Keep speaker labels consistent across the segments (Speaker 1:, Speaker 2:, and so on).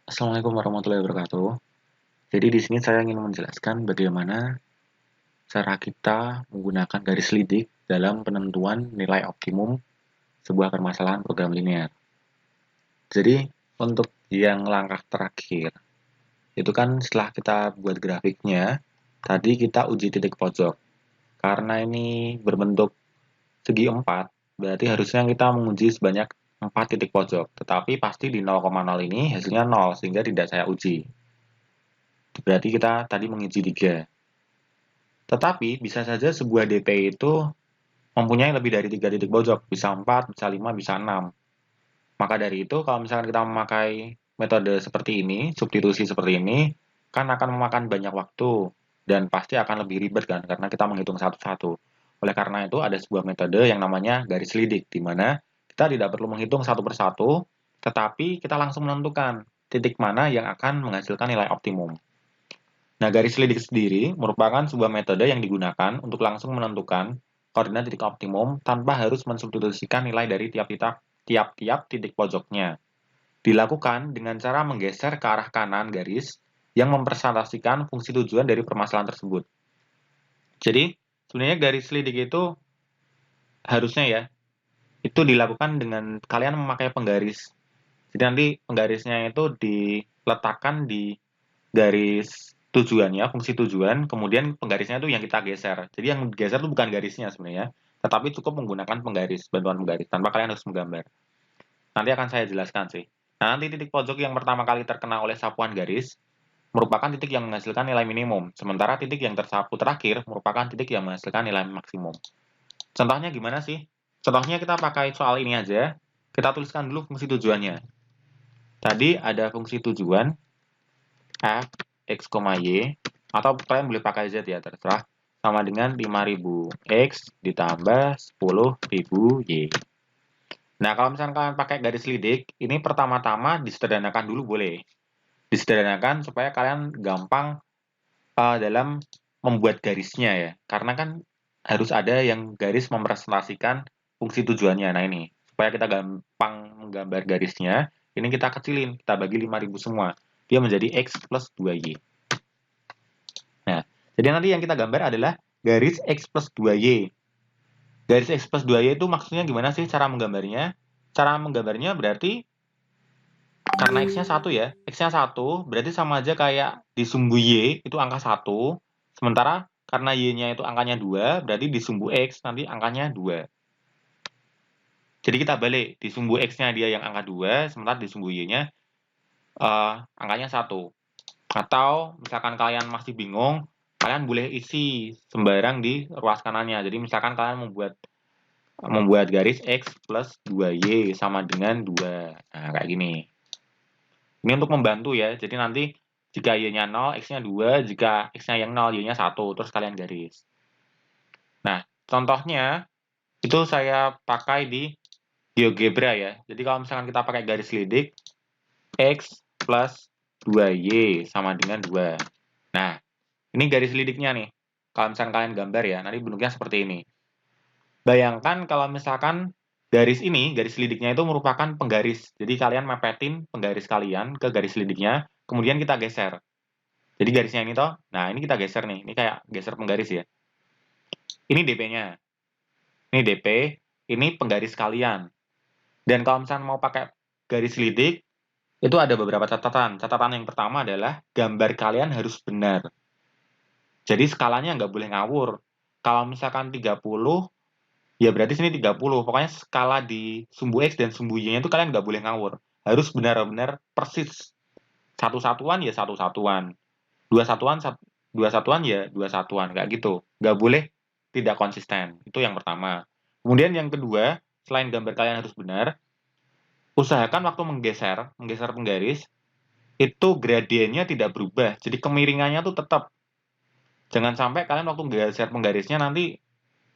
Speaker 1: Assalamualaikum warahmatullahi wabarakatuh. Jadi di sini saya ingin menjelaskan bagaimana cara kita menggunakan garis lidik dalam penentuan nilai optimum sebuah permasalahan program linear. Jadi untuk yang langkah terakhir, itu kan setelah kita buat grafiknya, tadi kita uji titik pojok. Karena ini berbentuk segi 4, berarti harusnya kita menguji sebanyak 4 titik pojok. Tetapi pasti di 0,0 ini hasilnya 0, sehingga tidak saya uji. Berarti kita tadi menguji 3. Tetapi bisa saja sebuah DP itu mempunyai lebih dari 3 titik pojok, bisa 4, bisa 5, bisa 6. Maka dari itu, kalau misalkan kita memakai metode seperti ini, substitusi seperti ini, kan akan memakan banyak waktu, dan pasti akan lebih ribet kan, karena kita menghitung satu-satu. Oleh karena itu, ada sebuah metode yang namanya garis lidik, di mana kita tidak perlu menghitung satu persatu, tetapi kita langsung menentukan titik mana yang akan menghasilkan nilai optimum. Nah, garis lidik sendiri merupakan sebuah metode yang digunakan untuk langsung menentukan koordinat titik optimum tanpa harus mensubstitusikan nilai dari tiap-tiap titik pojoknya. Dilakukan dengan cara menggeser ke arah kanan garis yang mempresentasikan fungsi tujuan dari permasalahan tersebut. Jadi, sebenarnya garis lidik itu harusnya ya, itu dilakukan dengan kalian memakai penggaris. Jadi nanti penggarisnya itu diletakkan di garis tujuannya, fungsi tujuan, kemudian penggarisnya itu yang kita geser. Jadi yang geser itu bukan garisnya sebenarnya, tetapi cukup menggunakan penggaris, bantuan penggaris, tanpa kalian harus menggambar. Nanti akan saya jelaskan sih. Nah, nanti titik pojok yang pertama kali terkena oleh sapuan garis merupakan titik yang menghasilkan nilai minimum, sementara titik yang tersapu terakhir merupakan titik yang menghasilkan nilai maksimum. Contohnya gimana sih? Contohnya kita pakai soal ini aja, kita tuliskan dulu fungsi tujuannya. Tadi ada fungsi tujuan, f, x, y, atau kalian boleh pakai z ya, terserah, sama dengan 5.000 x ditambah 10.000 y. Nah, kalau misalnya kalian pakai garis lidik, ini pertama-tama disederhanakan dulu boleh. Disederhanakan supaya kalian gampang dalam membuat garisnya ya. Karena kan harus ada yang garis mempresentasikan fungsi tujuannya. Nah ini, supaya kita gampang menggambar garisnya, ini kita kecilin, kita bagi 5.000 semua. Dia menjadi x plus 2y. Nah, jadi nanti yang kita gambar adalah garis x plus 2y. Garis x plus 2y itu maksudnya gimana sih cara menggambarnya? Cara menggambarnya berarti karena x-nya 1 ya, x-nya 1 berarti sama aja kayak di sumbu y itu angka 1, sementara karena y-nya itu angkanya 2, berarti di sumbu x nanti angkanya 2. Jadi kita balik, di sumbu x-nya dia yang angka 2, sementara di sumbu y-nya angkanya 1. Atau misalkan kalian masih bingung, kalian boleh isi sembarang di ruas kanannya. Jadi misalkan kalian membuat garis x plus 2y sama dengan 2. Nah, kayak gini. Ini untuk membantu ya. Jadi nanti jika y-nya 0, x-nya 2, jika x-nya yang 0, y-nya 1, terus kalian garis. Nah, contohnya itu saya pakai di GeoGebra ya. Jadi kalau misalkan kita pakai garis lidik, x plus 2y sama dengan 2. Nah, ini garis lidiknya nih. Kalau misalkan kalian gambar ya, nanti bentuknya seperti ini. Bayangkan kalau misalkan garis ini, garis lidiknya itu merupakan penggaris. Jadi kalian mepetin penggaris kalian ke garis lidiknya, kemudian kita geser. Jadi garisnya ini toh, nah ini kita geser nih, ini kayak geser penggaris ya. Ini DP-nya, ini DP, ini penggaris kalian. Dan kalau misalnya mau pakai garis lidik, itu ada beberapa catatan. Catatan yang pertama adalah gambar kalian harus benar. Jadi skalanya nggak boleh ngawur. Kalau misalkan 30, ya berarti sini 30. Pokoknya skala di sumbu X dan sumbu Y-nya itu kalian nggak boleh ngawur. Harus benar-benar persis. Satu satuan ya satu satuan. Dua satuan, dua satuan ya dua satuan. Kayak gitu. Nggak boleh tidak konsisten. Itu yang pertama. Kemudian yang kedua, selain gambar kalian harus benar, usahakan waktu menggeser penggaris, itu gradiennya tidak berubah. Jadi kemiringannya tuh tetap. Jangan sampai kalian waktu menggeser penggarisnya nanti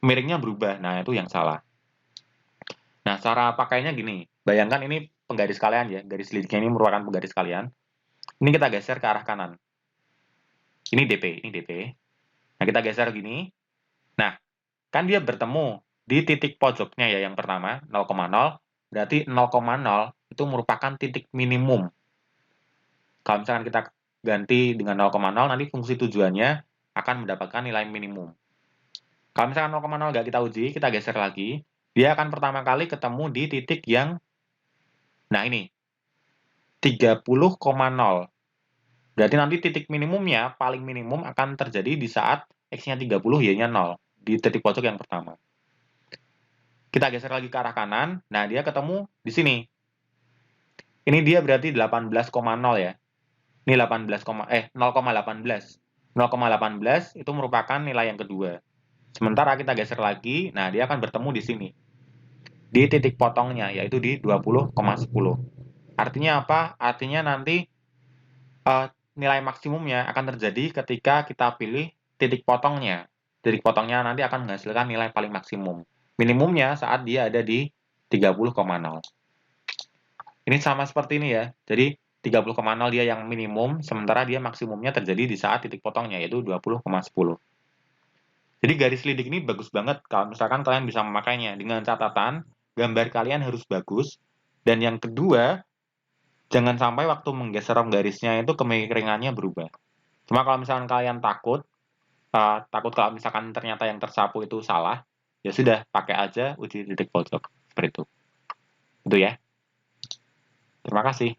Speaker 1: miringnya berubah. Nah, itu yang salah. Nah, cara pakainya gini. Bayangkan ini penggaris kalian ya. Garis lidiknya ini merupakan penggaris kalian. Ini kita geser ke arah kanan. Ini DP, ini DP. Nah, kita geser gini. Nah, kan dia bertemu di titik pojoknya ya yang pertama, 0,0. Berarti 0,0 itu merupakan titik minimum. Kalau misalkan kita ganti dengan 0,0, nanti fungsi tujuannya akan mendapatkan nilai minimum. Kalau misalkan 0,0 nggak kita uji, kita geser lagi, dia akan pertama kali ketemu di titik yang, nah ini, 30,0. Berarti nanti titik minimumnya, paling minimum akan terjadi di saat X-nya 30, Y-nya 0. Di titik pojok yang pertama. Kita geser lagi ke arah kanan, nah dia ketemu di sini. Ini dia berarti 18,0 ya. Ini 0,18. 0,18 itu merupakan nilai yang kedua. Sementara kita geser lagi, nah dia akan bertemu di sini. Di titik potongnya, yaitu di 20,10. Artinya apa? Artinya nanti nilai maksimumnya akan terjadi ketika kita pilih titik potongnya. Titik potongnya nanti akan menghasilkan nilai paling maksimum. Minimumnya saat dia ada di 30,0. Ini sama seperti ini ya. Jadi 30,0 dia yang minimum, sementara dia maksimumnya terjadi di saat titik potongnya, yaitu 20,10. Jadi garis lidik ini bagus banget kalau misalkan kalian bisa memakainya. Dengan catatan, gambar kalian harus bagus. Dan yang kedua, jangan sampai waktu menggeser garisnya itu kemiringannya berubah. Cuma kalau misalkan kalian takut kalau misalkan ternyata yang tersapu itu salah, ya sudah, pakai aja uji titik pojok. Seperti itu. Itu ya. Terima kasih.